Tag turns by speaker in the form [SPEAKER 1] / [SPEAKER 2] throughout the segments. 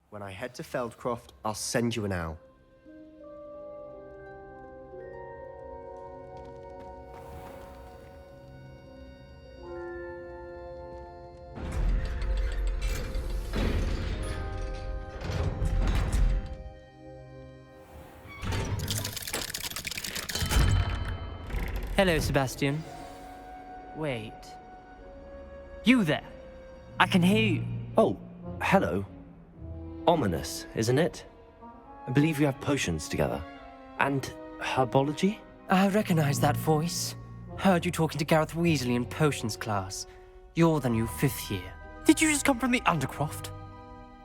[SPEAKER 1] When I head to Feldcroft, I'll send you an owl.
[SPEAKER 2] Hello, Sebastian. Wait. You there? I can hear you.
[SPEAKER 3] Oh, hello. Ominous, isn't it? I believe we have potions together. And herbology?
[SPEAKER 2] I recognize that voice. Heard you talking to Gareth Weasley in potions class. You're the new 5th year. Did you just come from the Undercroft?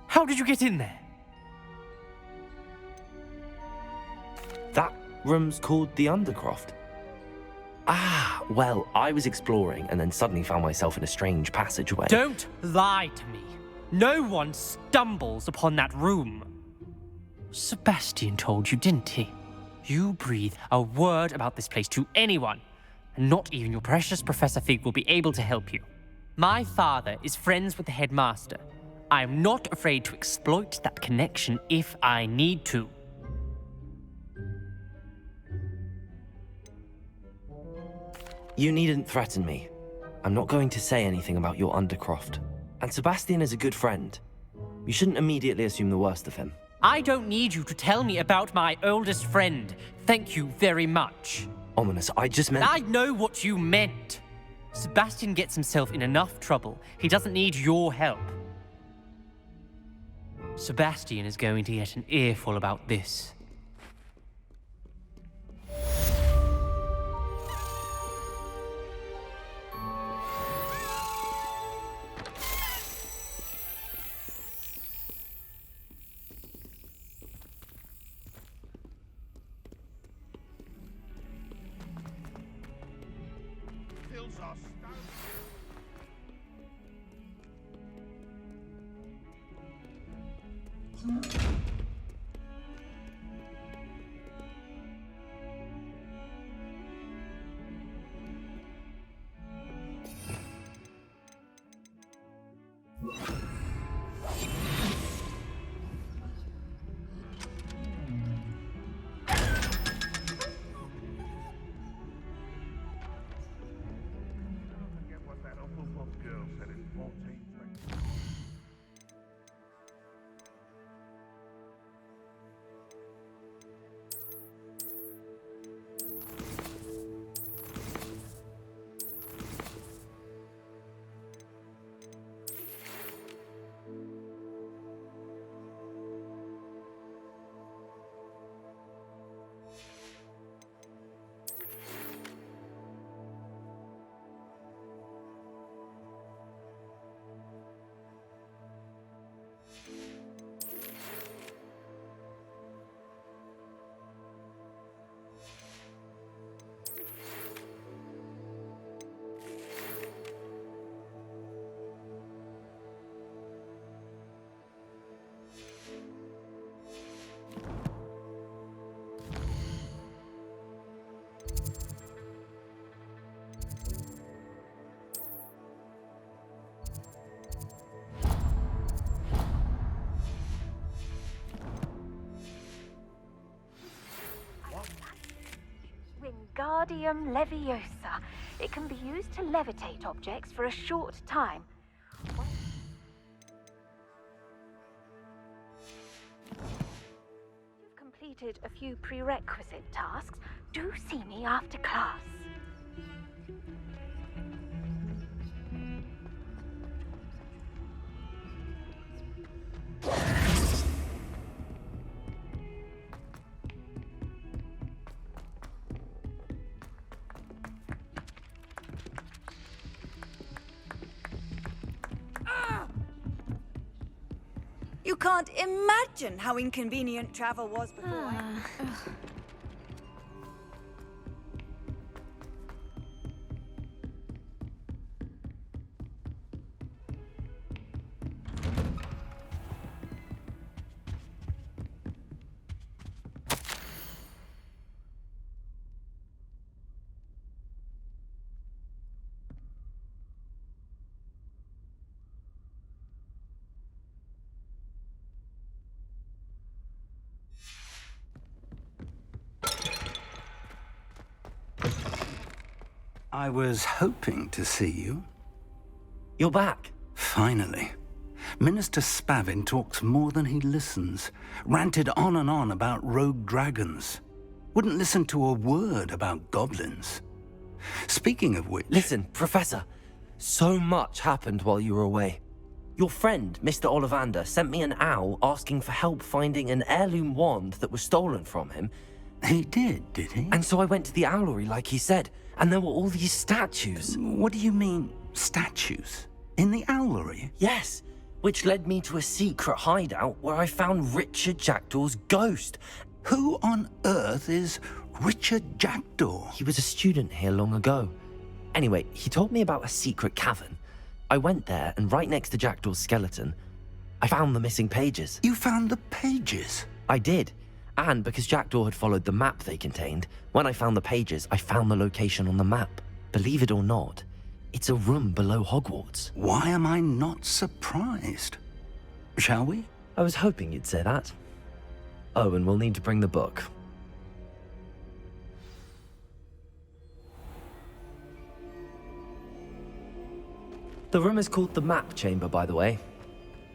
[SPEAKER 2] How did you get in there?
[SPEAKER 3] That room's called the Undercroft. Ah, well, I was exploring and then suddenly found myself in a strange passageway.
[SPEAKER 2] Don't lie to me. No one stumbles upon that room. Sebastian told you, didn't he? You breathe a word about this place to anyone, and not even your precious Professor Fig will be able to help you. My father is friends with the headmaster. I am not afraid to exploit that connection if I need to.
[SPEAKER 3] You needn't threaten me. I'm not going to say anything about your Undercroft. And Sebastian is a good friend. You shouldn't immediately assume the worst of him.
[SPEAKER 2] I don't need you to tell me about my oldest friend. Thank you very much.
[SPEAKER 3] Ominous, I just meant...
[SPEAKER 2] I know what you meant. Sebastian gets himself in enough trouble. He doesn't need your help. Sebastian is going to get an earful about this.
[SPEAKER 4] Wingardium Leviosa. It can be used to levitate objects for a short time. You've completed a few prerequisite tasks. Do see me after class.
[SPEAKER 5] You can't imagine how inconvenient travel was before.
[SPEAKER 6] I was hoping to see you.
[SPEAKER 3] You're back.
[SPEAKER 6] Finally. Minister Spavin talks more than he listens. Ranted on and on about rogue dragons. Wouldn't listen to a word about goblins. Speaking of which...
[SPEAKER 3] Listen, Professor. So much happened while you were away. Your friend, Mr. Ollivander, sent me an owl asking for help finding an heirloom wand that was stolen from him.
[SPEAKER 6] He did he?
[SPEAKER 3] And so I went to the owlery like he said, and there were all these statues.
[SPEAKER 6] What do you mean, statues? In the owlery?
[SPEAKER 3] Yes, which led me to a secret hideout where I found Richard Jackdaw's ghost.
[SPEAKER 6] Who on earth is Richard Jackdaw?
[SPEAKER 3] He was a student here long ago. Anyway, he told me about a secret cavern. I went there, and right next to Jackdaw's skeleton, I found the missing pages.
[SPEAKER 6] You found the pages?
[SPEAKER 3] I did. And because Jackdaw had followed the map they contained, when I found the pages, I found the location on the map. Believe it or not, it's a room below Hogwarts.
[SPEAKER 6] Why am I not surprised? Shall we?
[SPEAKER 3] I was hoping you'd say that. Oh, and we'll need to bring the book. The room is called the Map Chamber, by the way.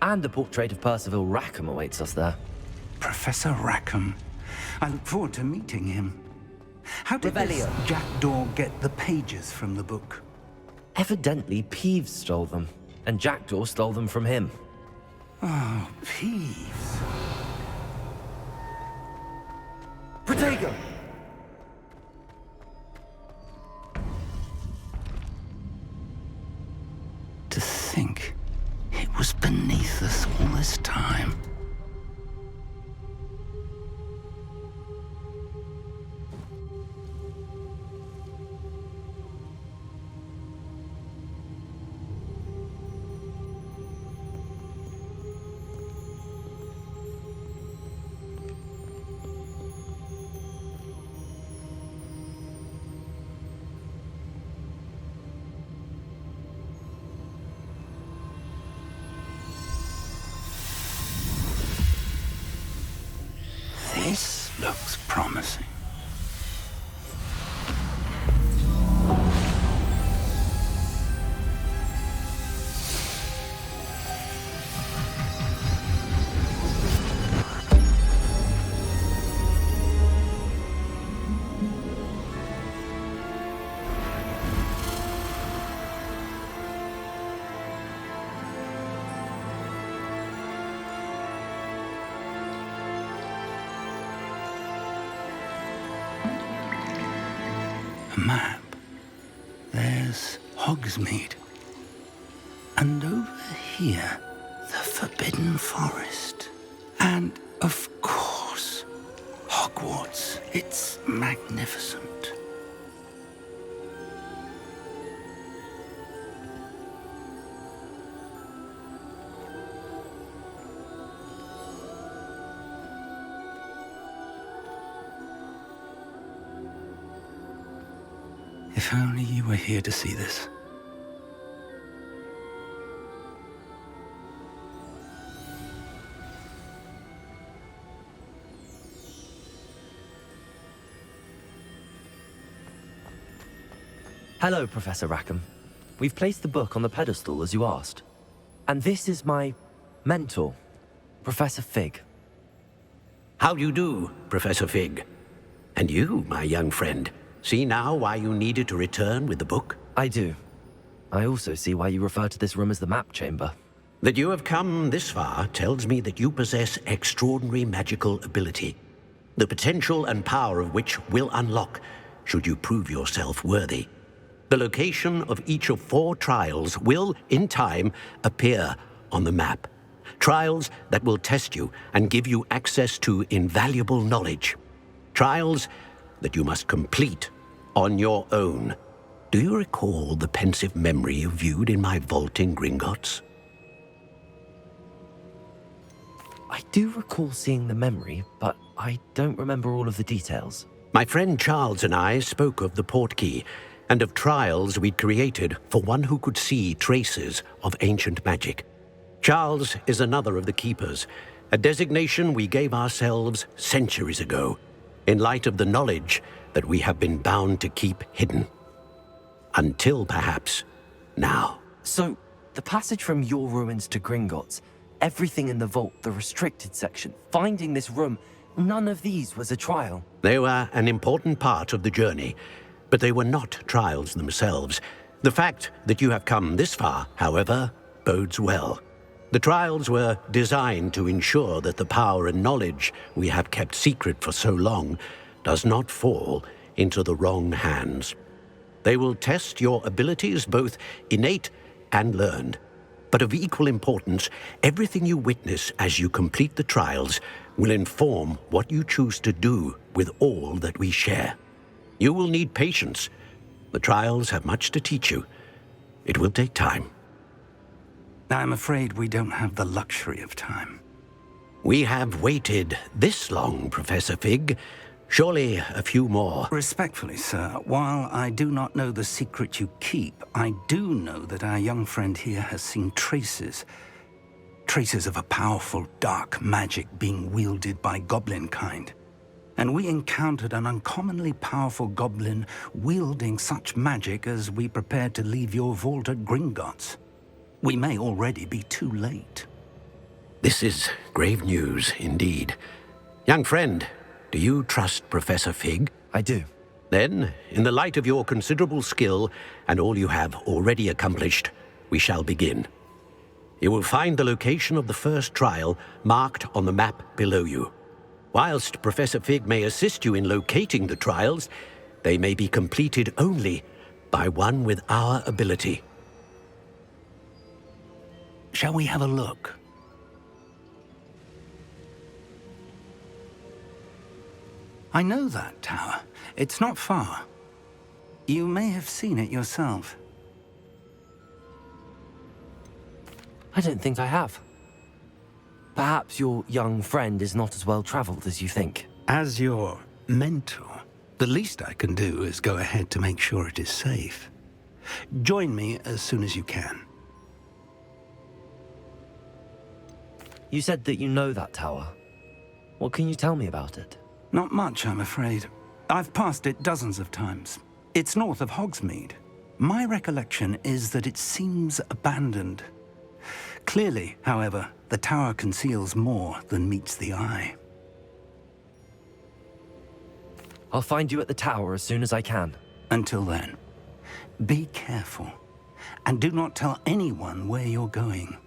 [SPEAKER 3] And a portrait of Percival Rackham awaits us there.
[SPEAKER 6] Professor Rackham. I look forward to meeting him. How did this
[SPEAKER 3] Revelio.
[SPEAKER 6] Jackdaw get the pages from the book?
[SPEAKER 3] Evidently, Peeves stole them, and Jackdaw stole them from him.
[SPEAKER 6] Oh, Peeves.
[SPEAKER 3] Protego!
[SPEAKER 6] To think it was beneath us all this time. This looks promising. Map. There's Hogsmeade. And over here, the Forbidden Forest. And, of course, Hogwarts. It's magnificent. If only you were here to see this.
[SPEAKER 3] Hello, Professor Rackham. We've placed the book on the pedestal as you asked. And this is my mentor, Professor Fig.
[SPEAKER 7] How do you do, Professor Fig? And you, my young friend, see now why you needed to return with the book?
[SPEAKER 3] I do. I also see why you refer to this room as the Map Chamber.
[SPEAKER 7] That you have come this far tells me that you possess extraordinary magical ability, the potential and power of which will unlock should you prove yourself worthy. The location of each of 4 trials will, in time, appear on the map. Trials that will test you and give you access to invaluable knowledge. Trials that you must complete on your own. Do you recall the pensive memory you viewed in my vault in Gringotts?
[SPEAKER 3] I do recall seeing the memory, but I don't remember all of the details.
[SPEAKER 7] My friend Charles and I spoke of the portkey and of trials we'd created for one who could see traces of ancient magic. Charles is another of the keepers, a designation we gave ourselves centuries ago, in light of the knowledge that we have been bound to keep hidden. Until perhaps now.
[SPEAKER 3] So, the passage from your ruins to Gringotts, everything in the vault, the restricted section, finding this room, none of these was a trial.
[SPEAKER 7] They were an important part of the journey, but they were not trials themselves. The fact that you have come this far, however, bodes well. The trials were designed to ensure that the power and knowledge we have kept secret for so long does not fall into the wrong hands. They will test your abilities, both innate and learned. But of equal importance, everything you witness as you complete the trials will inform what you choose to do with all that we share. You will need patience. The trials have much to teach you. It will take time.
[SPEAKER 6] I'm afraid we don't have the luxury of time.
[SPEAKER 7] We have waited this long, Professor Fig. Surely a few more.
[SPEAKER 6] Respectfully, sir, while I do not know the secret you keep, I do know that our young friend here has seen traces of a powerful dark magic being wielded by goblin kind. And we encountered an uncommonly powerful goblin wielding such magic as we prepared to leave your vault at Gringotts. We may already be too late.
[SPEAKER 7] This is grave news indeed. Young friend, do you trust Professor Fig?
[SPEAKER 3] I do.
[SPEAKER 7] Then, in the light of your considerable skill and all you have already accomplished, we shall begin. You will find the location of the first trial marked on the map below you. Whilst Professor Fig may assist you in locating the trials, they may be completed only by one with our ability.
[SPEAKER 6] Shall we have a look? I know that tower. It's not far. You may have seen it yourself.
[SPEAKER 3] I don't think I have. Perhaps your young friend is not as well traveled as you think.
[SPEAKER 6] As your mentor, the least I can do is go ahead to make sure it is safe. Join me as soon as you can.
[SPEAKER 3] You said that you know that tower. What can you tell me about it?
[SPEAKER 6] Not much, I'm afraid. I've passed it dozens of times. It's north of Hogsmeade. My recollection is that it seems abandoned. Clearly, however, the tower conceals more than meets the eye.
[SPEAKER 3] I'll find you at the tower as soon as I can.
[SPEAKER 6] Until then, be careful, and do not tell anyone where you're going.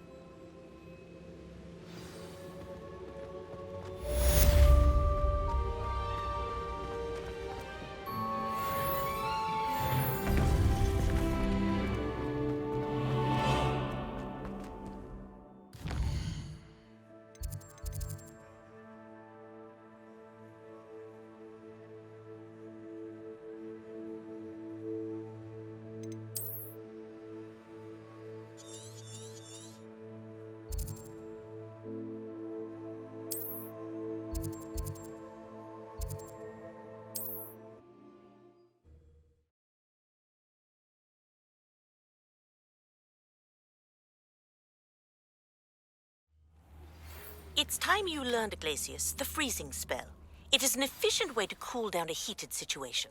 [SPEAKER 8] It's time you learned, Glacius, the freezing spell. It is an efficient way to cool down a heated situation.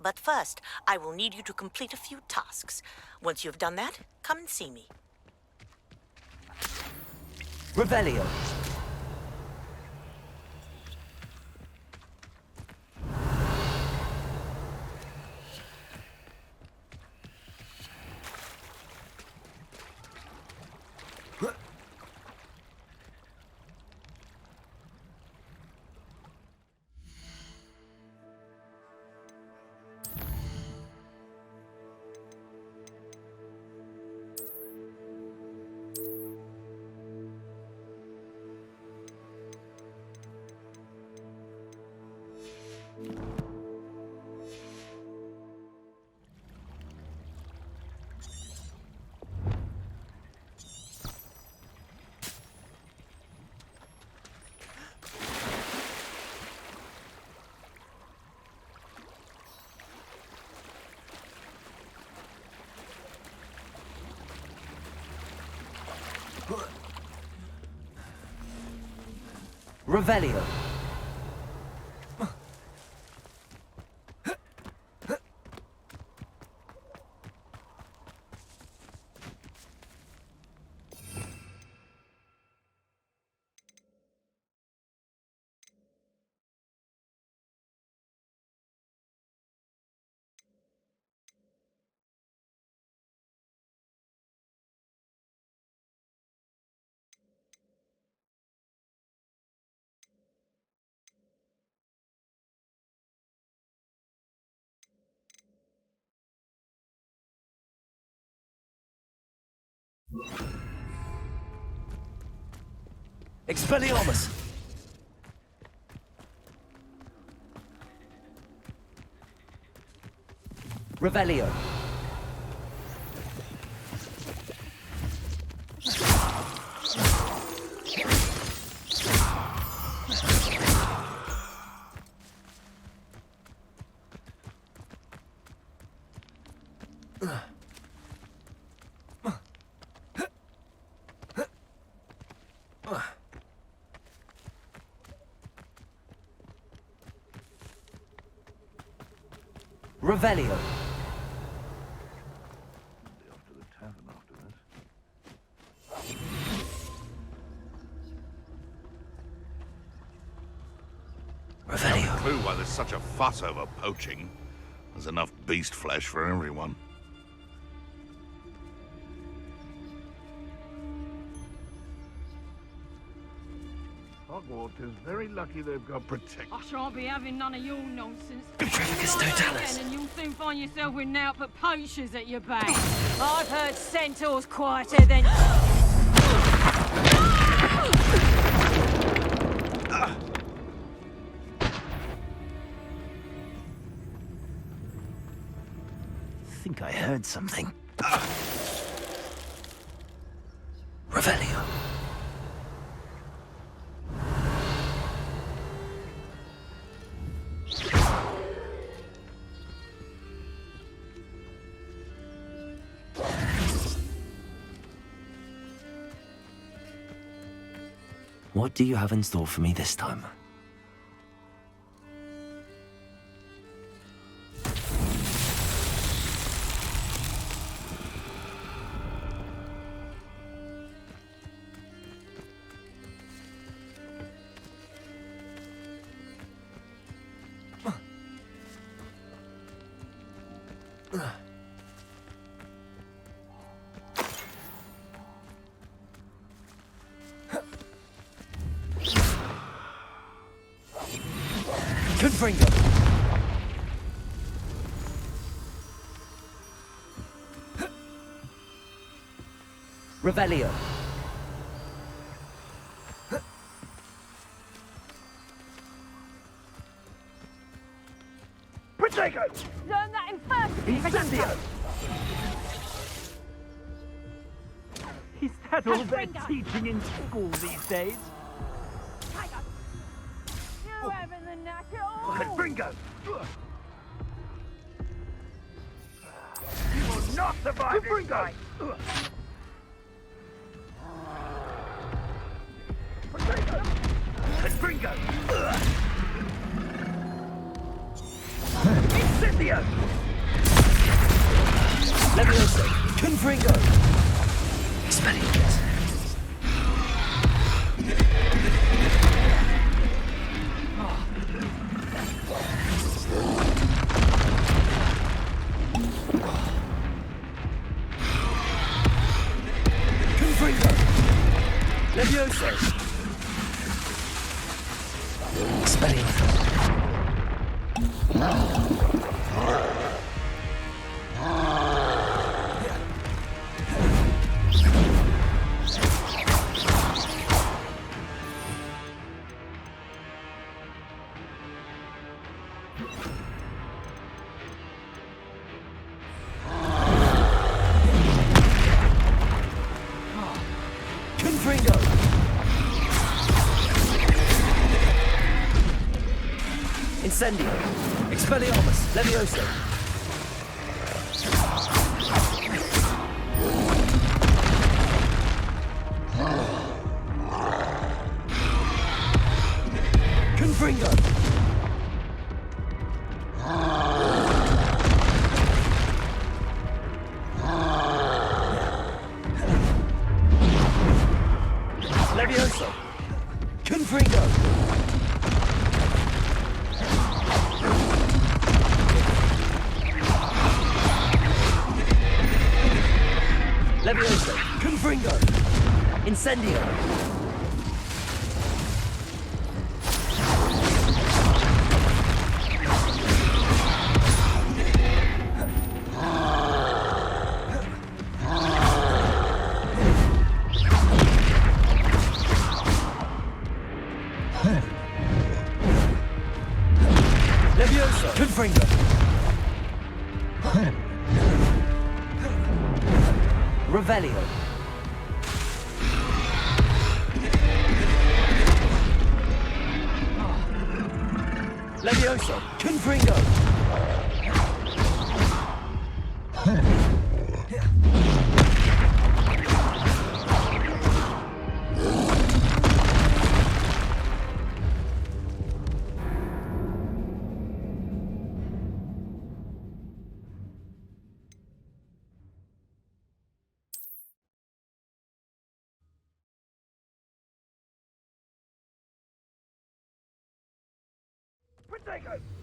[SPEAKER 8] But first, I will need you to complete a few tasks. Once you have done that, come and see me.
[SPEAKER 3] Revelio. Revelio. Expelliarmus! Revelio. Revelio. Revelio.
[SPEAKER 9] Clue why there's such a fuss over poaching. There's enough beast flesh for everyone. Hogwarts is very lucky they've got protection.
[SPEAKER 10] I shan't be having none of your nonsense.
[SPEAKER 3] Petrificus totalis.
[SPEAKER 10] And you'll soon find yourself with naught but poachers at your back. I've heard centaurs quieter than...
[SPEAKER 6] I think I heard something.
[SPEAKER 3] Revelio. What do you have in store for me this time? Confringo. Revelio.
[SPEAKER 9] Protego!
[SPEAKER 10] Learn that in first.
[SPEAKER 9] Incendio!
[SPEAKER 10] Is that all they're teaching in school these days? You having the knack at all?
[SPEAKER 9] Confringo! You will not survive this fight! Protego! Confringo! Incendio!
[SPEAKER 3] Leviosa. Confringo. Expelliarmus. Confringo. Leviosa. Expelliarmus. Confringo. Incendio. Expelliarmus. Leviosa. Confringo. Leviosa. Confringo. Leviosa. Confringo. Incendio. Levioso! Confringo! Revelio! Levioso! Confringo!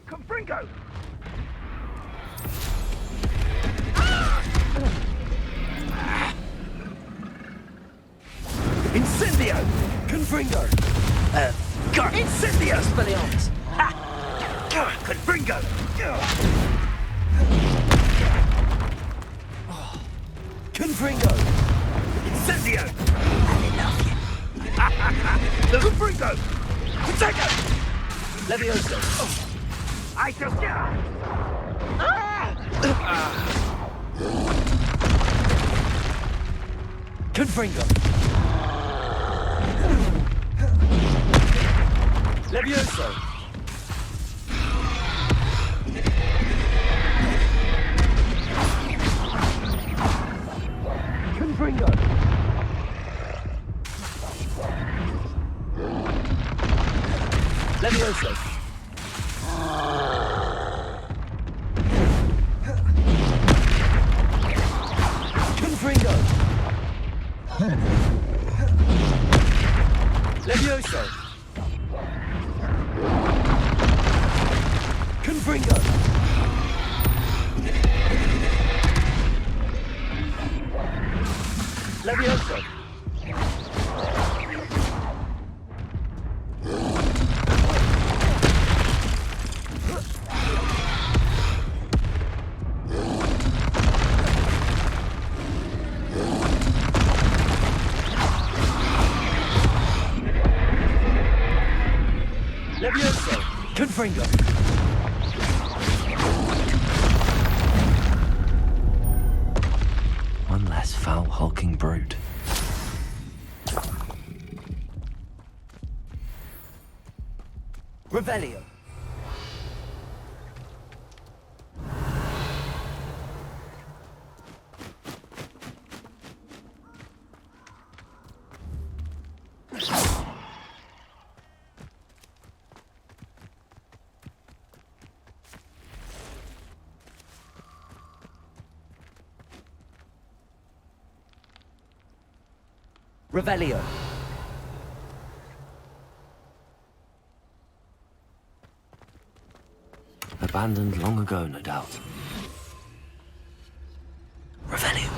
[SPEAKER 6] Confringo! Incendio!
[SPEAKER 3] Confringo!
[SPEAKER 6] Incendio!
[SPEAKER 3] Expelliarmus!
[SPEAKER 6] Confringo!
[SPEAKER 3] Confringo!
[SPEAKER 6] Incendio! Confringo! Protego!
[SPEAKER 3] Levioso!
[SPEAKER 6] I shall...
[SPEAKER 3] Confringo! Levioso! Confringo! Levioso! Confringo! Levioso! Confringo! Levioso! Levioso! Confringo! One less foul, hulking brute. Revelio! Revelio! Abandoned long ago, no doubt. Revelio!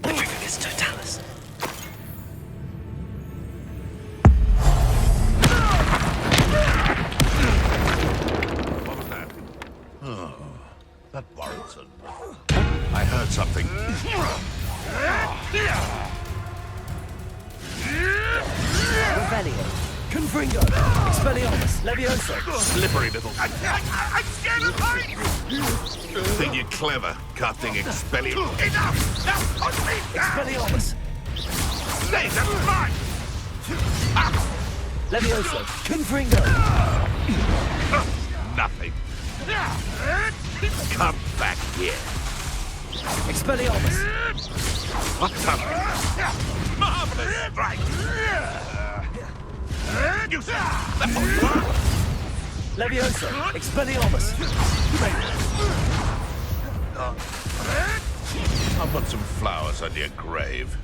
[SPEAKER 3] Petrificus totalis.
[SPEAKER 9] What was that? Oh, that Warrington. I heard something.
[SPEAKER 3] Revelio! Confringo! Expelliarmus! Levioso!
[SPEAKER 9] Slippery little... I'm scared of heights! Think you're clever, casting Expelliarmus. Enough! Now, punch me down!
[SPEAKER 3] Expelliarmus!
[SPEAKER 9] Stay, that's mine!
[SPEAKER 3] Levioso! Confringo!
[SPEAKER 9] Nothing. Come back here.
[SPEAKER 3] Expelliarmus!
[SPEAKER 9] What's up? Marvelous strike! You said that was one!
[SPEAKER 3] Levioso! Expelliarmus!
[SPEAKER 9] I'll put some flowers on your grave.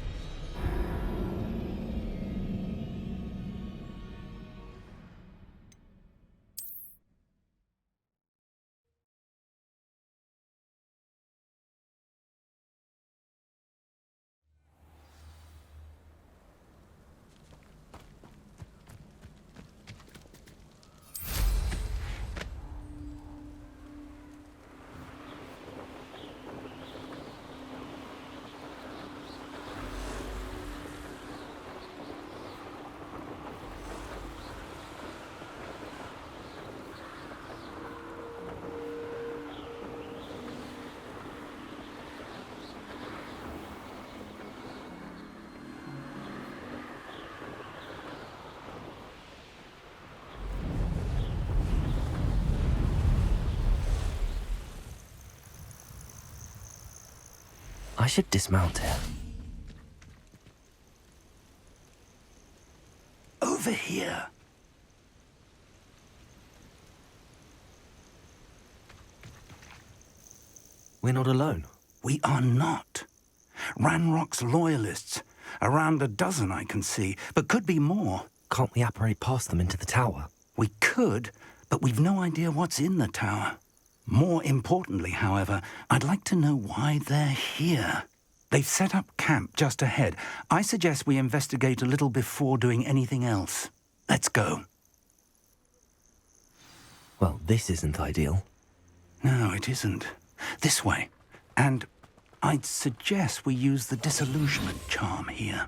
[SPEAKER 3] I should dismount here.
[SPEAKER 6] Over here.
[SPEAKER 3] We're not alone.
[SPEAKER 6] We are not. Ranrock's loyalists. Around a dozen I can see, but could be more.
[SPEAKER 3] Can't we apparate past them into the tower?
[SPEAKER 6] We could, but we've no idea what's in the tower. More importantly, however, I'd like to know why they're here. They've set up camp just ahead. I suggest we investigate a little before doing anything else. Let's go.
[SPEAKER 3] Well, this isn't ideal.
[SPEAKER 6] No, it isn't. This way. And I'd suggest we use the disillusionment charm here.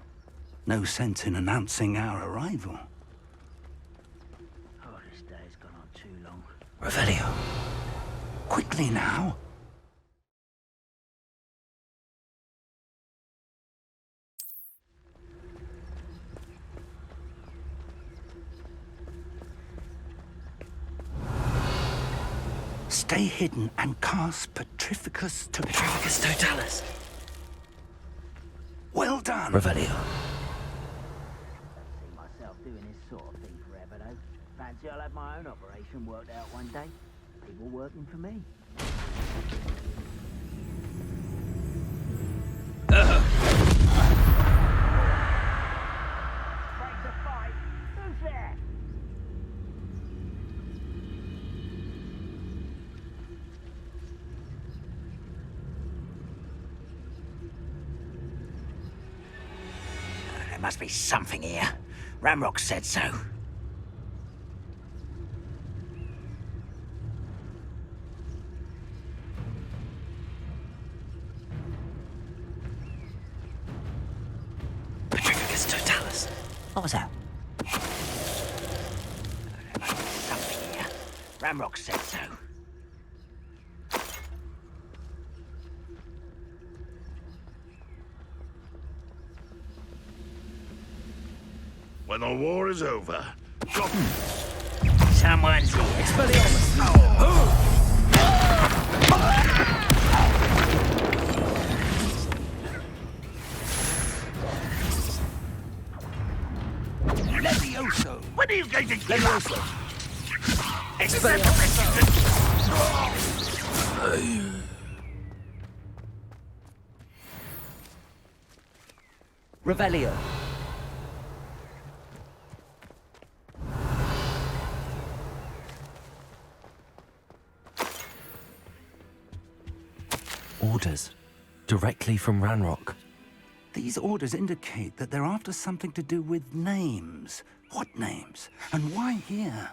[SPEAKER 6] No sense in announcing our arrival.
[SPEAKER 11] Oh, this day's gone on too long.
[SPEAKER 3] Revelio.
[SPEAKER 6] Quickly now. Stay hidden and cast Petrificus
[SPEAKER 3] Totalis.
[SPEAKER 6] Well done.
[SPEAKER 3] Revelio.
[SPEAKER 11] See myself doing this sort of thing forever, though. Fancy I'll have my own operation worked out one day. People working for me. Break the fight. Who's there?
[SPEAKER 12] There must be something here. Ramrock said so.
[SPEAKER 3] Petrificus Totalis.
[SPEAKER 12] What was that? There must be something here. Ramrock said so.
[SPEAKER 9] When the war is over,
[SPEAKER 12] Someone's here.
[SPEAKER 6] Levioso.
[SPEAKER 9] when are you going to give up?
[SPEAKER 3] Revelio. Orders. Directly from Ranrock.
[SPEAKER 6] These orders indicate that they're after something to do with names. What names? And why here?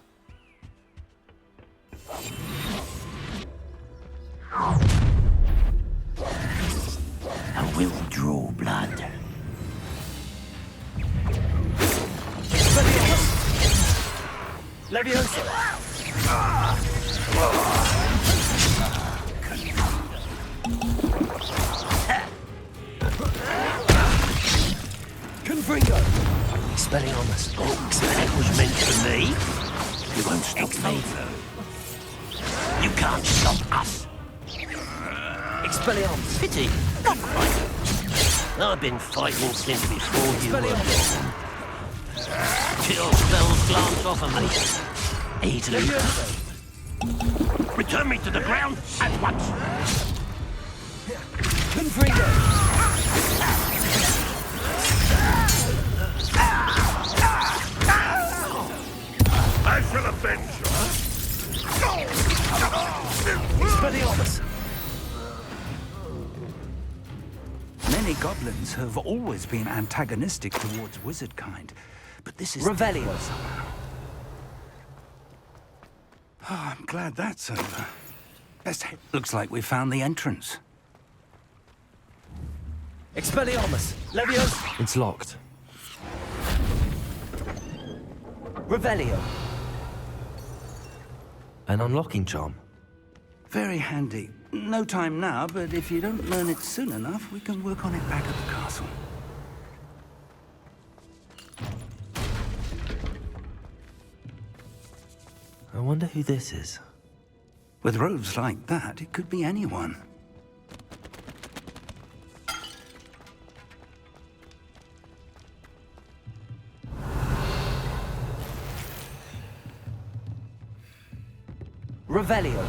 [SPEAKER 12] I will draw blood.
[SPEAKER 3] Leviosa. Confringo. Expelliarmus.
[SPEAKER 12] That was meant for me. You won't stop me. You can't stop us.
[SPEAKER 3] Expelliarmus.
[SPEAKER 12] Pity. Not quite. I've been fighting since before you were born. Chill spells glance off of me. Easily. Return me to the ground at once.
[SPEAKER 3] Confringo.
[SPEAKER 9] I shall avenge you.
[SPEAKER 3] Expelliarmus.
[SPEAKER 6] Many goblins have always been antagonistic towards wizard kind, but this is
[SPEAKER 3] Revelio.
[SPEAKER 6] different somehow. Oh, I'm glad that's over. Best head. Looks like we found the entrance.
[SPEAKER 3] Expelliarmus. Leviosa. It's locked. Revelio. An unlocking charm.
[SPEAKER 6] Very handy. No time now, but if you don't learn it soon enough, we can work on it back at the castle.
[SPEAKER 3] I wonder who this is.
[SPEAKER 6] With robes like that, it could be anyone.
[SPEAKER 3] Revelio.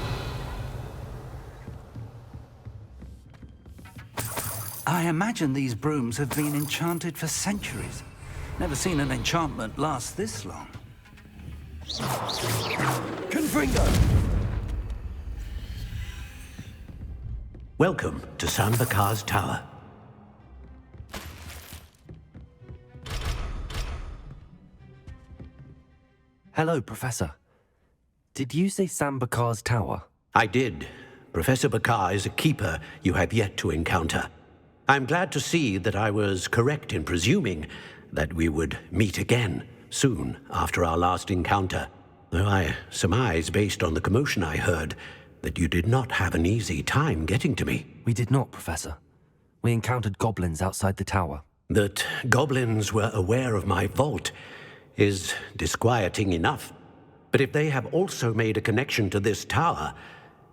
[SPEAKER 6] I imagine these brooms have been enchanted for centuries. Never seen an enchantment last this long.
[SPEAKER 3] Confringo!
[SPEAKER 7] Welcome to San Bakar's Tower.
[SPEAKER 3] Hello, Professor. Did you say San Bakar's Tower?
[SPEAKER 7] I did. Professor Bakar is a keeper you have yet to encounter. I'm glad to see that I was correct in presuming that we would meet again soon after our last encounter, though I surmise, based on the commotion I heard, that you did not have an easy time getting to me.
[SPEAKER 3] We did not, Professor. We encountered goblins outside the tower.
[SPEAKER 7] That goblins were aware of my vault is disquieting enough. But if they have also made a connection to this tower,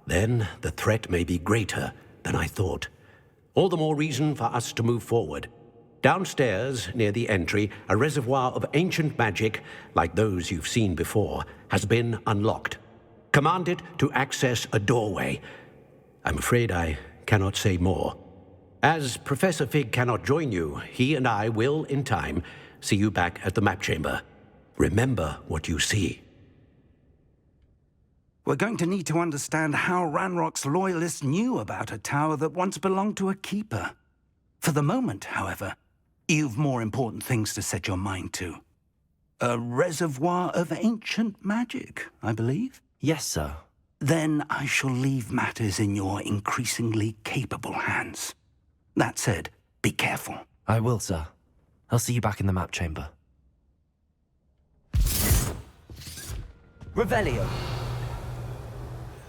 [SPEAKER 7] then the threat may be greater than I thought. All the more reason for us to move forward. Downstairs, near the entry, a reservoir of ancient magic, like those you've seen before, has been unlocked. Command it to access a doorway. I'm afraid I cannot say more. As Professor Fig cannot join you, he and I will, in time, see you back at the map chamber. Remember what you see.
[SPEAKER 6] We're going to need to understand how Ranrock's loyalists knew about a tower that once belonged to a keeper. For the moment, however, you've more important things to set your mind to. A reservoir of ancient magic, I believe?
[SPEAKER 3] Yes, sir.
[SPEAKER 6] Then I shall leave matters in your increasingly capable hands. That said, be careful.
[SPEAKER 3] I will, sir. I'll see you back in the map chamber. Revelio.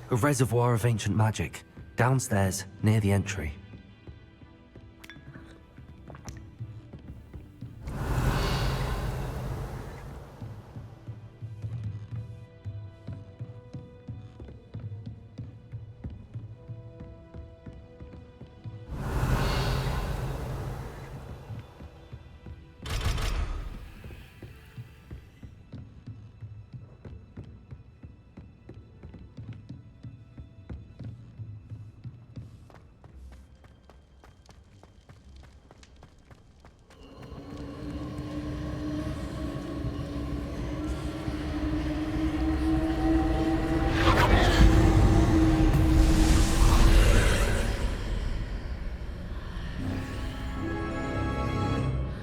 [SPEAKER 3] A reservoir of ancient magic, downstairs, near the entry.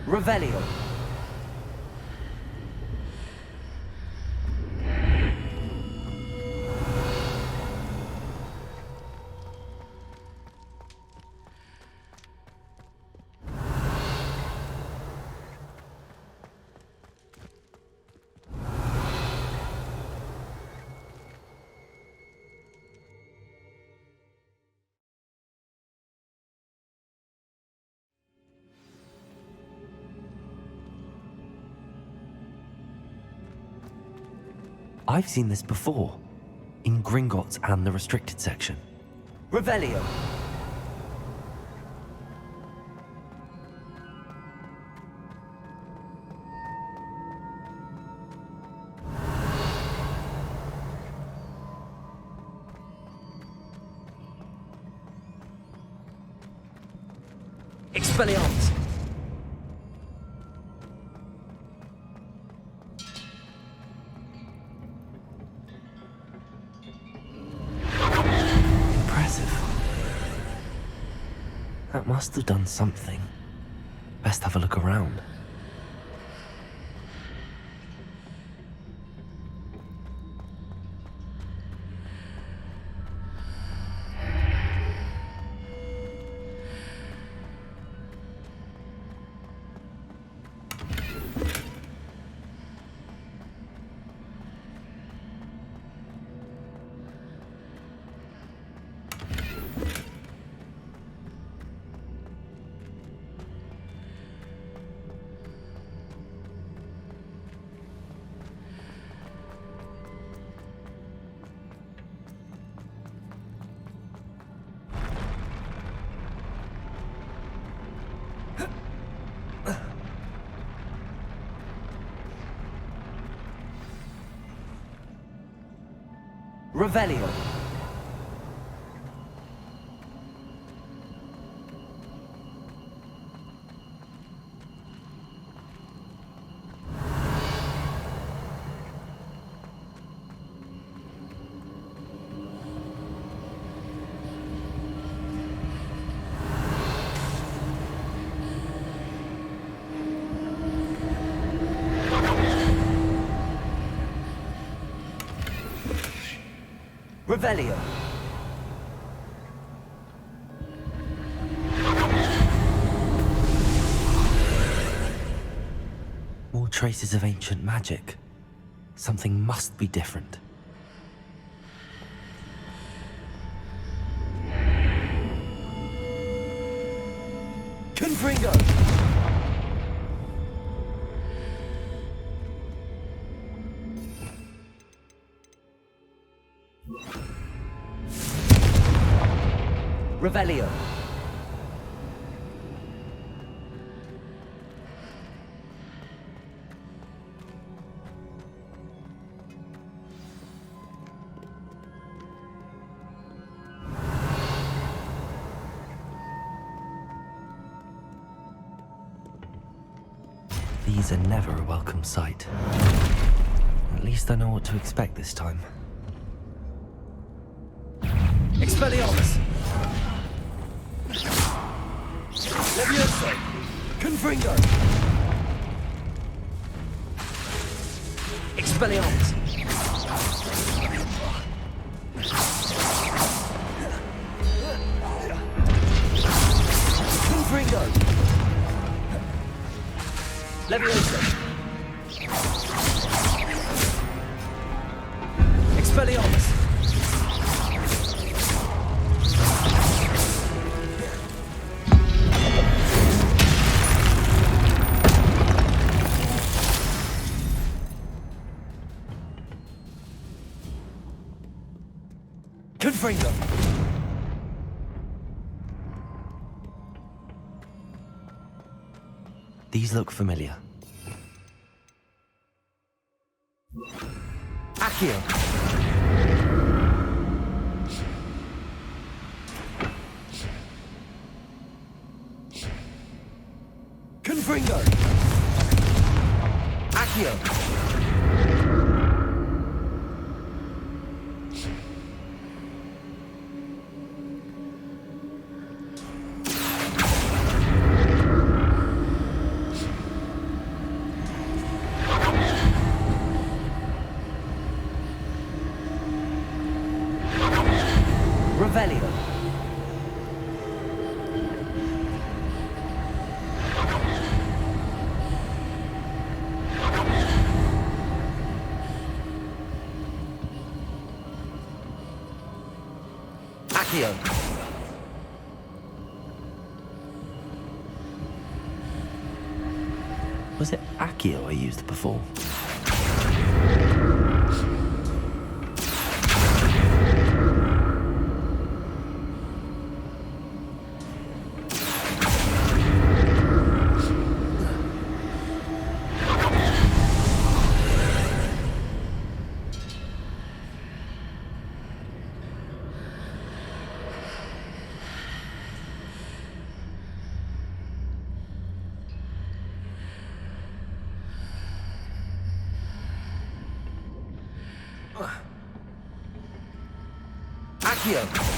[SPEAKER 3] Revelio. I've seen this before, in Gringotts and the restricted section. Revelio. Expelliarmus. That must have done something. Best have a look around. Revelio. Revelio. More traces of ancient magic. Something must be different. Confringo! Revelio. These are never a welcome sight. At least I know what to expect this time. Expelliarmus! Levioso! Confringo! Expelliarmus! Confringo! Levioso! Expelliarmus! Confringo! These look familiar. Accio! Confringo! Accio! Revelio. Accio. Was it Accio I used before? Accio!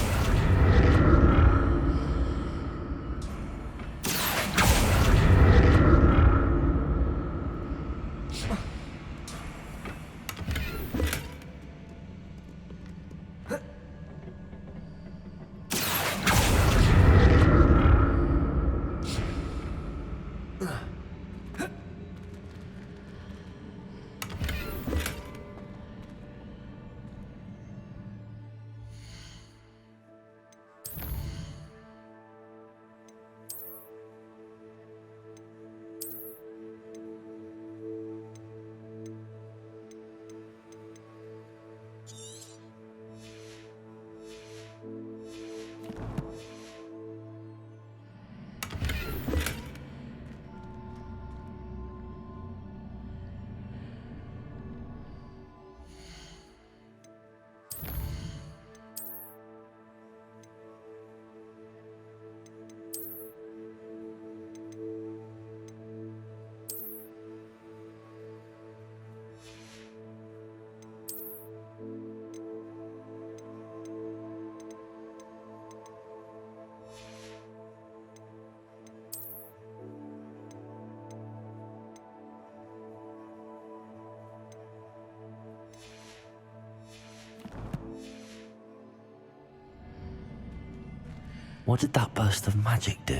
[SPEAKER 3] What did that burst of magic do?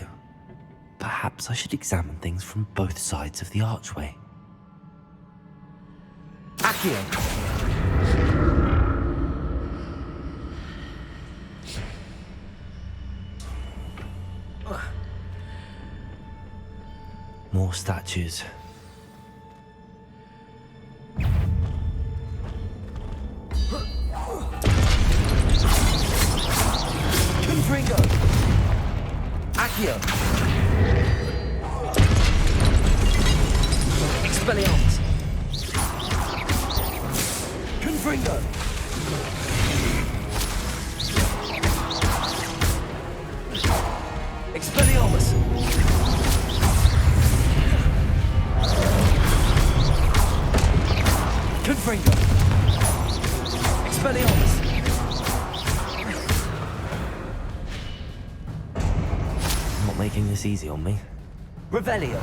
[SPEAKER 3] Perhaps I should examine things from both sides of the archway. Accio! More statues. Confringo! Accio! Expelliarmus! Confringo! Expelliarmus! Confringo! Expelliarmus! Not making this easy on me. Revelio!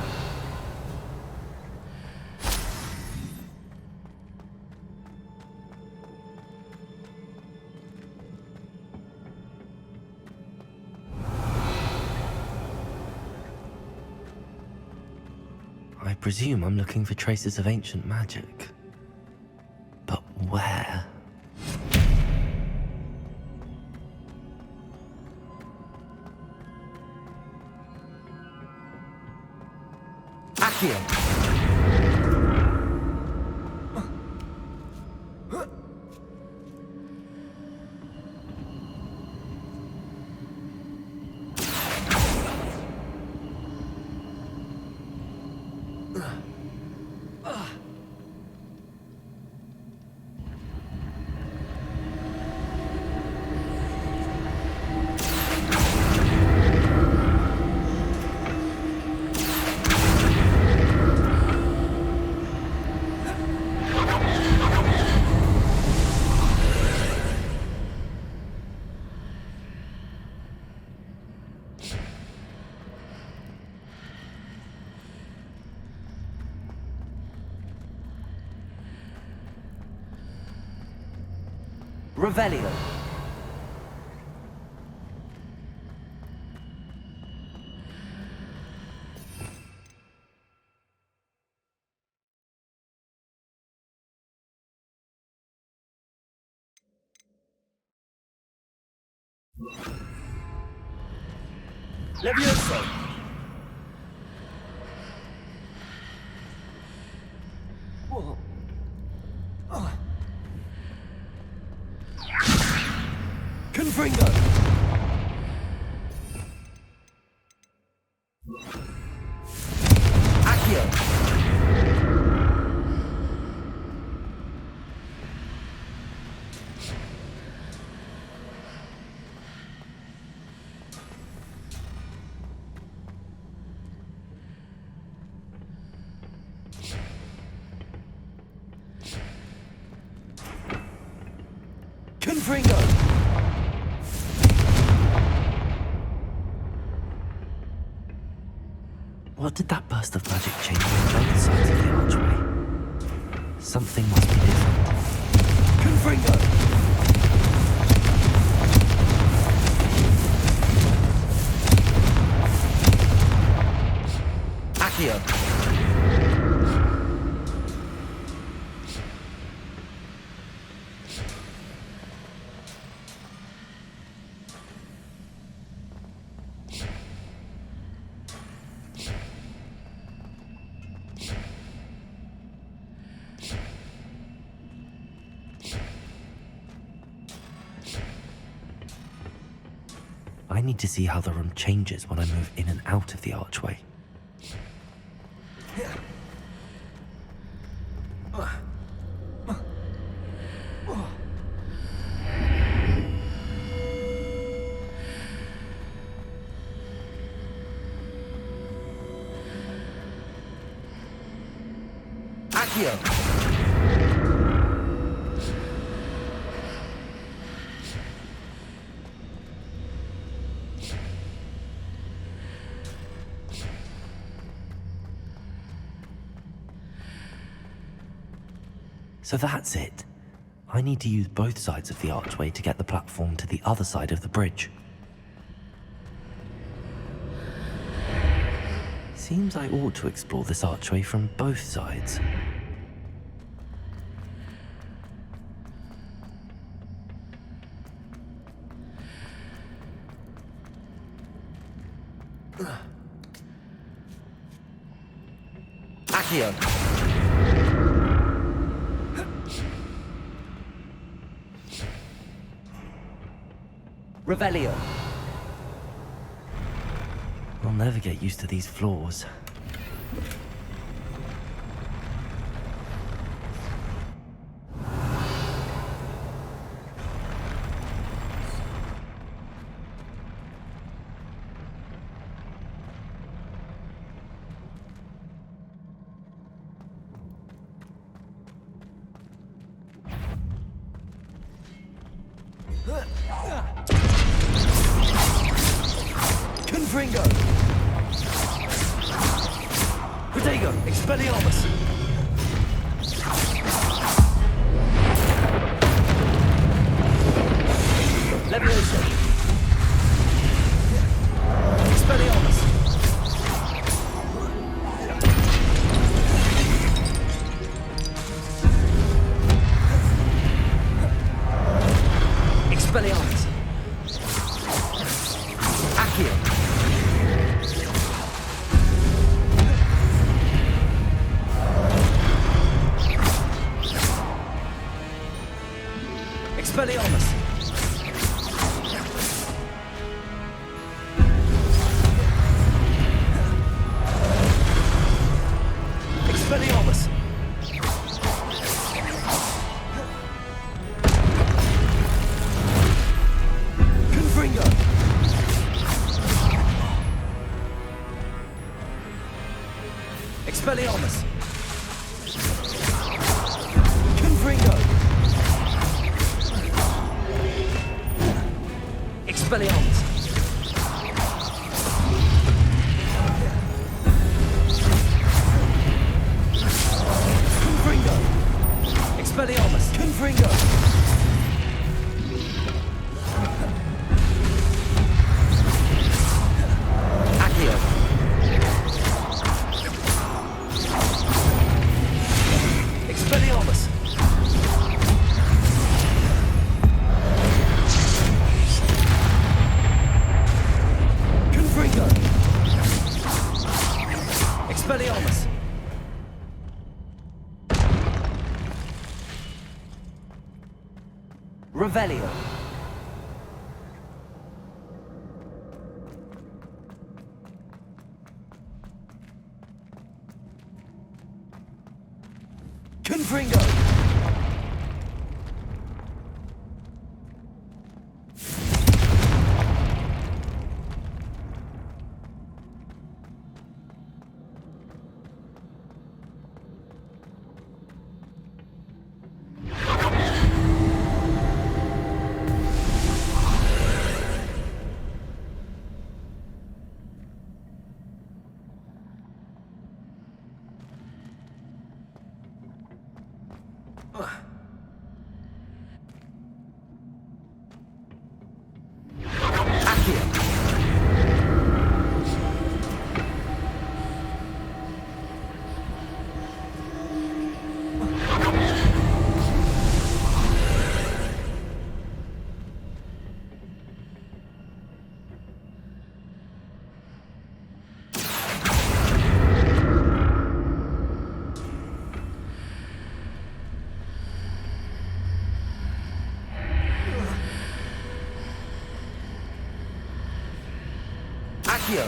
[SPEAKER 3] I presume I'm looking for traces of ancient magic. But where? Accio! Revelio. Levioso. Whoa. Confringo! Accio! Confringo! What did that burst of magic change on both sides of the archway? Something must be different. Confringo! Accio! I need to see how the room changes when I move in and out of the archway. Accio! So that's it. I need to use both sides of the archway to get the platform to the other side of the bridge. Seems I ought to explore this archway from both sides. Accio! Revelio! I'll never get used to these floors. Confringo! Protego! Expelliarmus! Leviosa! Expelliarmus! Expelliarmus! Accio! Expelliarmus! Expelliarmus! Confringo! Expelliarmus! Confringo! Expelliarmus! Confringo! Expelliarmus! Confringo! Accio! Expelliarmus! Confringo! Expelliarmus! Revelio! Confringo! Accio!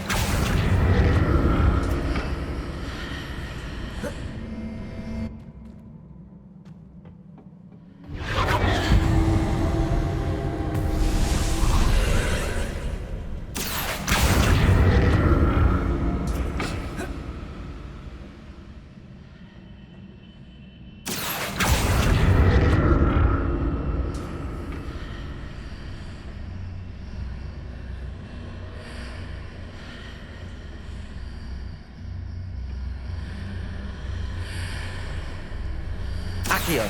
[SPEAKER 3] Accio!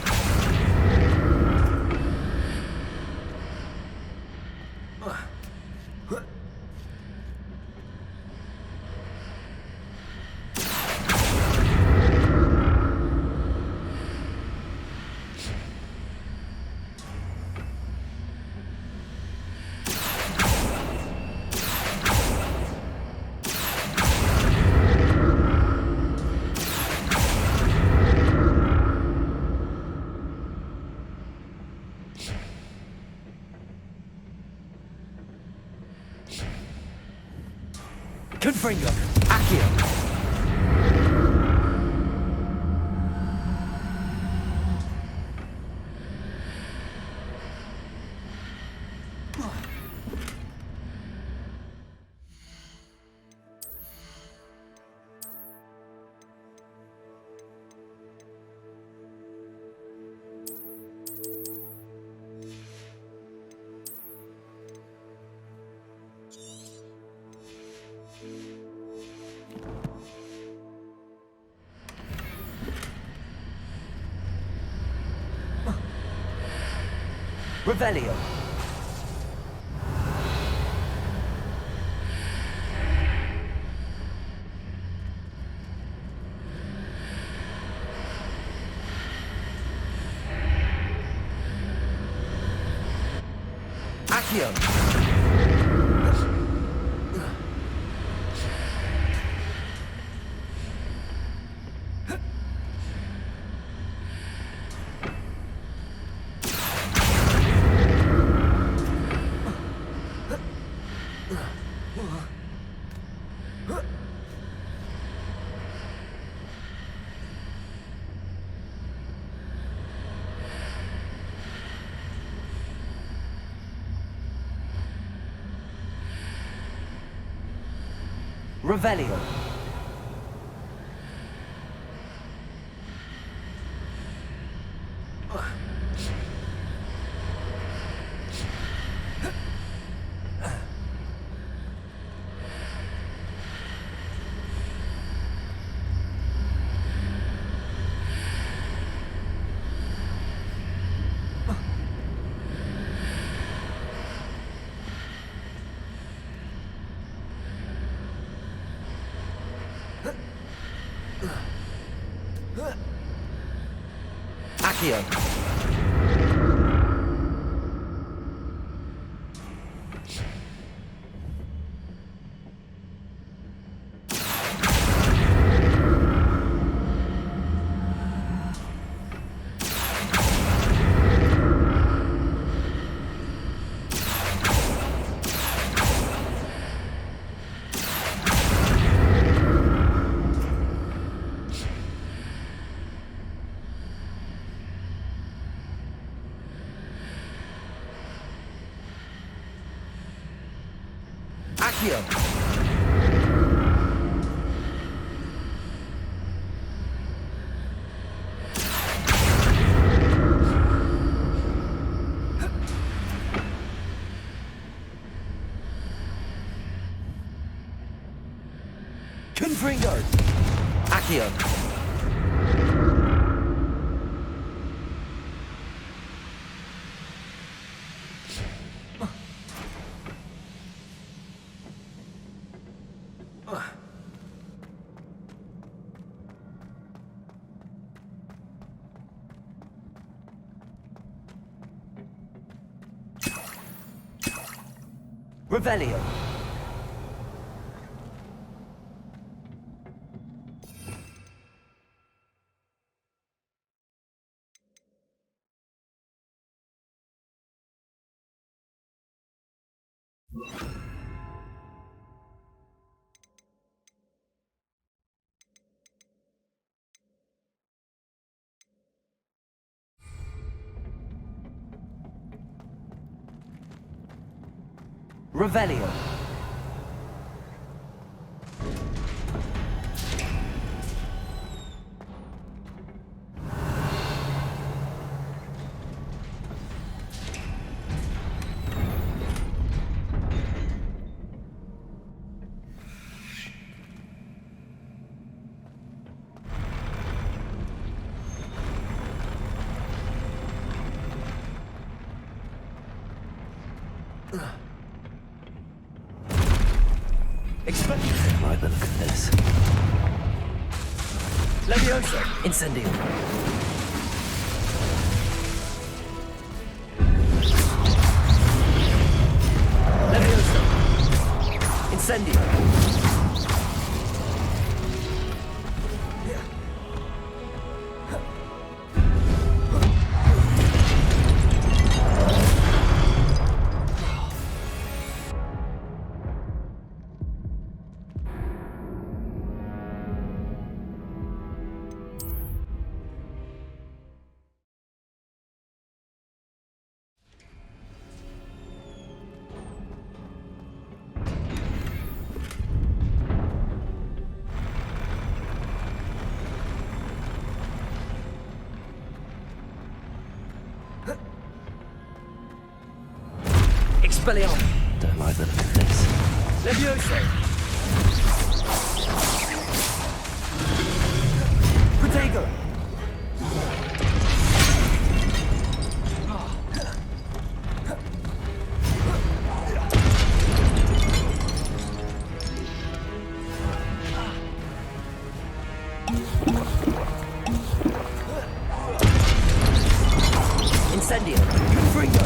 [SPEAKER 3] Confringo. Accio. Revelio. Accio. Revelio. Accio. Accio. Confringo. Accio. Revelio. Revelio. Like the look of this. Leviosa! Incendio! Leviosa! Incendio! Expelliarmus. Don't like the look of this.
[SPEAKER 13] Levioso. Protego.
[SPEAKER 3] Incendio.
[SPEAKER 13] Confringo.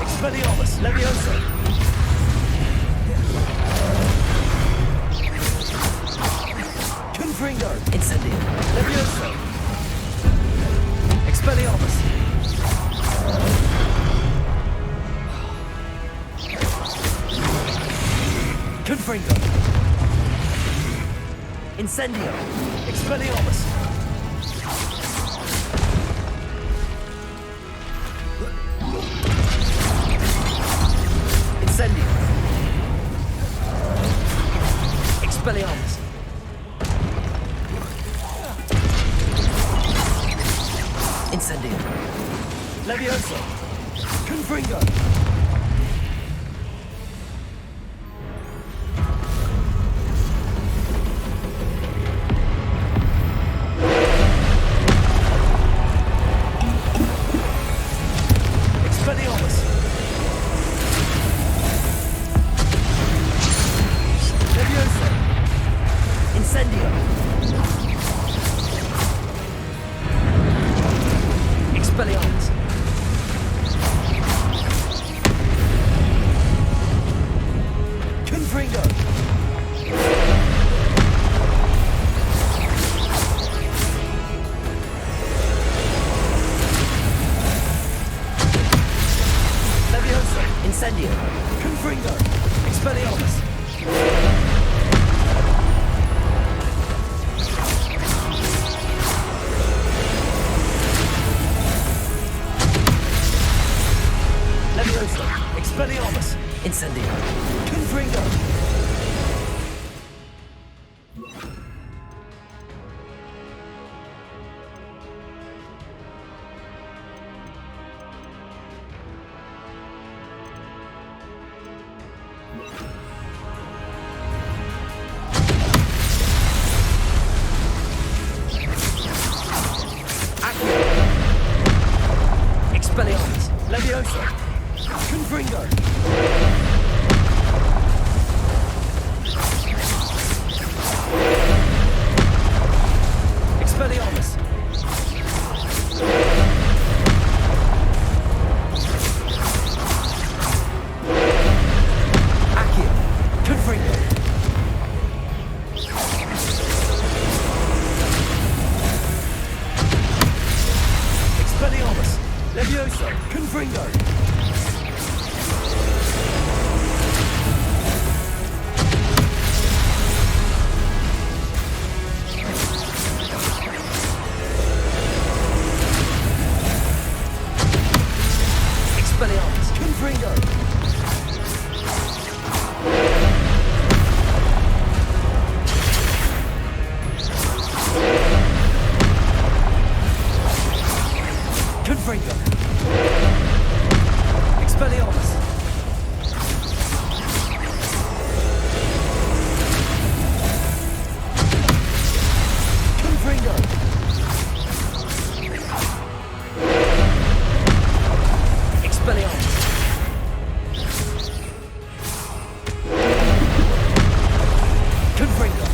[SPEAKER 13] Expelliarmus. Levioso. Confringo.
[SPEAKER 3] Incendio.
[SPEAKER 13] Levioso. Expelliarmus. Confringo.
[SPEAKER 3] Incendio.
[SPEAKER 13] Expelliarmus.
[SPEAKER 3] Incendio. Expelliarmus. Incendio.
[SPEAKER 13] Levioso. Confringo. Expelliarmus. Levioso.
[SPEAKER 3] Incendio. Expelliarmus.
[SPEAKER 13] Confringo. Levioso.
[SPEAKER 3] Incendio.
[SPEAKER 13] Confringo. Expelliarmus. Levioso. Expelliarmus.
[SPEAKER 3] Incendio.
[SPEAKER 13] Confringo.
[SPEAKER 3] Expelliarmus.
[SPEAKER 13] Levioso. Confringo. Expelliarmus. Accio. Confringo. Expelliarmus. Levioso. Confringo.
[SPEAKER 3] Expelliarmus.
[SPEAKER 13] Confringo. Confringo. Expelliarmus. Confringo.
[SPEAKER 3] Expelliarmus.
[SPEAKER 13] Confringo.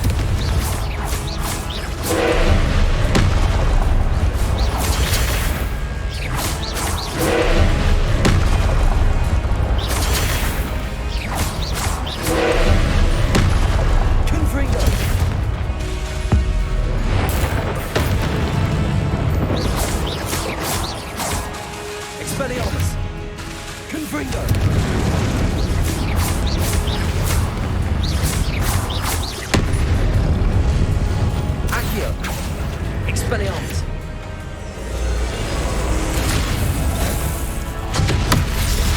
[SPEAKER 13] Confringo. Expelliarmus. Confringo.
[SPEAKER 3] Accio. Expelliarmus.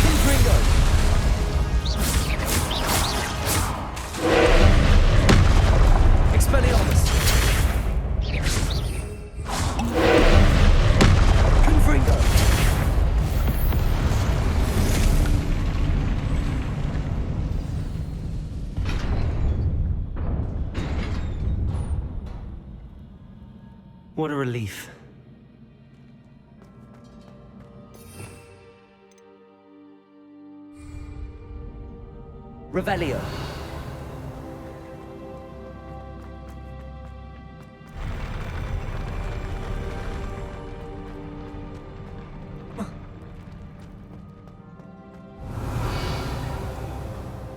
[SPEAKER 13] Confringo. Expelliarmus. Confringo.
[SPEAKER 3] What a relief.
[SPEAKER 13] Revelio.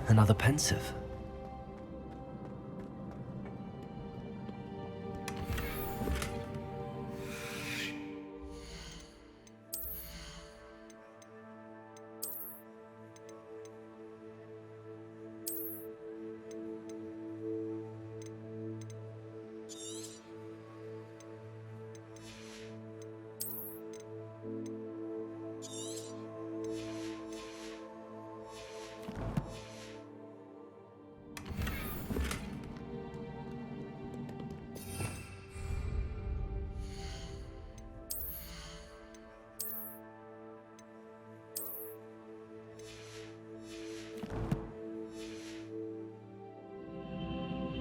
[SPEAKER 3] Another pensive.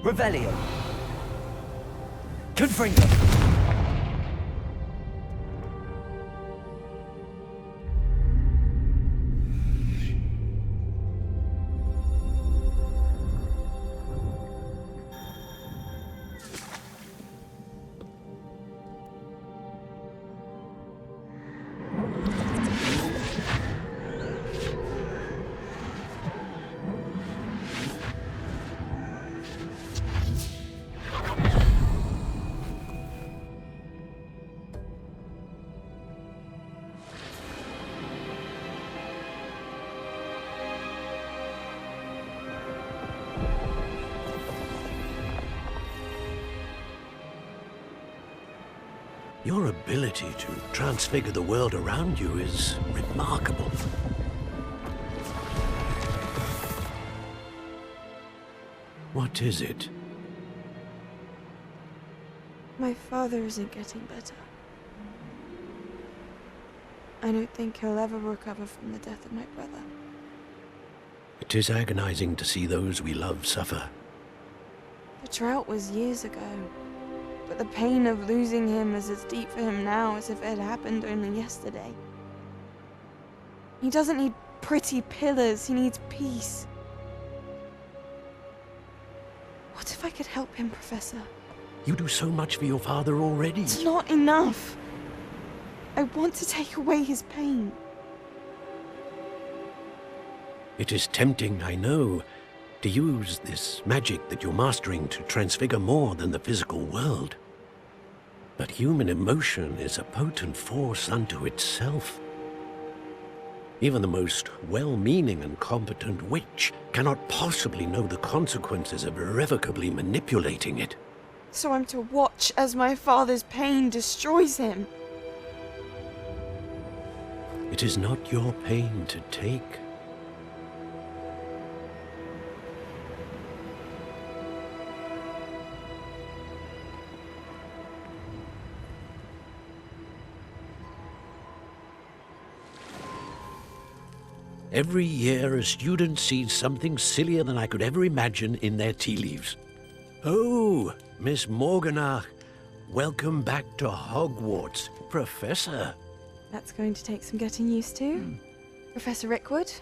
[SPEAKER 13] Revelio. Confringo.
[SPEAKER 7] Your ability to transfigure the world around you is remarkable. What is it?
[SPEAKER 14] My father isn't getting better. I don't think he'll ever recover from the death of my brother.
[SPEAKER 7] It is agonizing to see those we love suffer.
[SPEAKER 14] The drought was years ago, but the pain of losing him is as deep for him now as if it had happened only yesterday. He doesn't need pretty pillars, he needs peace. What if I could help him, Professor?
[SPEAKER 7] You do so much for your father already.
[SPEAKER 14] It's not enough. I want to take away his pain.
[SPEAKER 7] It is tempting, I know, to use this magic that you're mastering to transfigure more than the physical world. But human emotion is a potent force unto itself. Even the most well-meaning and competent witch cannot possibly know the consequences of irrevocably manipulating it.
[SPEAKER 14] So I'm to watch as my father's pain destroys him.
[SPEAKER 7] It is not your pain to take. Every year, a student sees something sillier than I could ever imagine in their tea leaves. Oh, Miss Morganach, welcome back to Hogwarts, Professor.
[SPEAKER 14] That's going to take some getting used to. Professor Rickwood?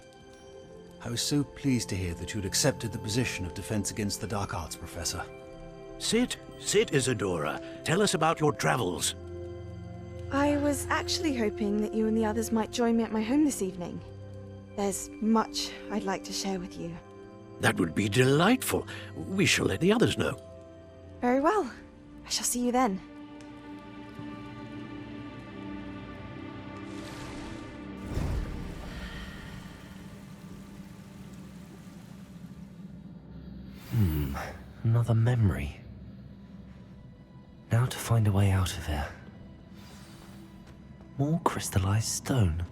[SPEAKER 15] I was so pleased to hear that you'd accepted the position of Defense Against the Dark Arts, Professor.
[SPEAKER 7] Sit, Isadora. Tell us about your travels.
[SPEAKER 14] I was actually hoping that you and the others might join me at my home this evening. There's much I'd like to share with you.
[SPEAKER 7] That would be delightful. We shall let the others know.
[SPEAKER 14] Very well. I shall see you then.
[SPEAKER 3] Another memory. Now to find a way out of here. More crystallized stone.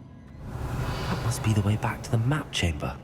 [SPEAKER 3] That must be the way back to the map chamber.